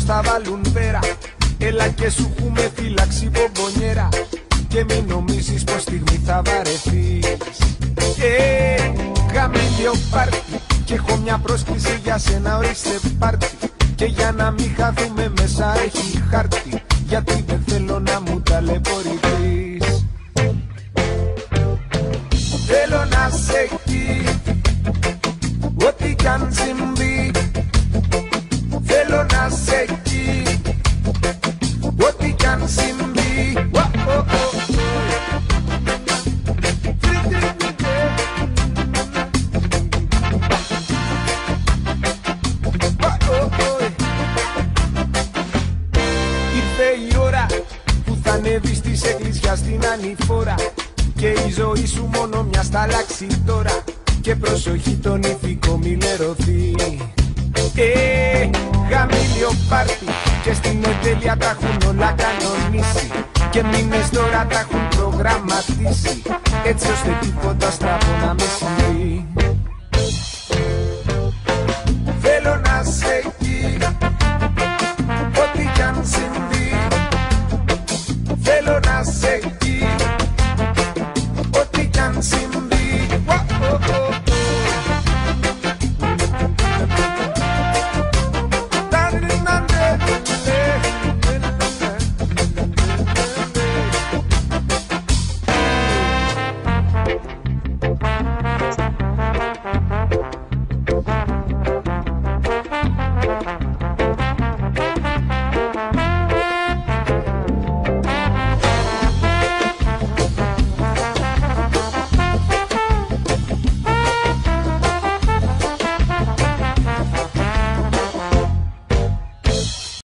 θα βάλουν πέρα. Έλα και σου έχουμε φύλαξη μπομπονιέρα. Και μην νομίζεις πως στιγμή θα βαρεθείς. Γαμήλιο πάρτι. Κι έχω μια πρόσκληση για σένα, ορίστε πάρτι. Και για να μην χαθούμε μέσα έχει χάρτη. Γιατί δεν θέλω να μου ταλαιπωρηθείς. Θέλω να σε εκεί, ό,τι κι αν συμβεί. Θέλω να σε εκεί, ό,τι κι αν συμβεί. Ήρθε η ώρα που θα ανέβεις της εκκλησιάς στην ανηφόρα. Και η ζωή σου μόνο μια θα αλλάξει τώρα. Και προσοχή τον ηθικό μη λερωθεί. Γαμήλιο πάρτι. Και στην ετέλεια τα έχουν όλα κανονίσει. Και μήνες τώρα τα έχουν προγραμματίσει. Έτσι ώστε τίποτα στραβό να με συμβεί. Θέλω να σε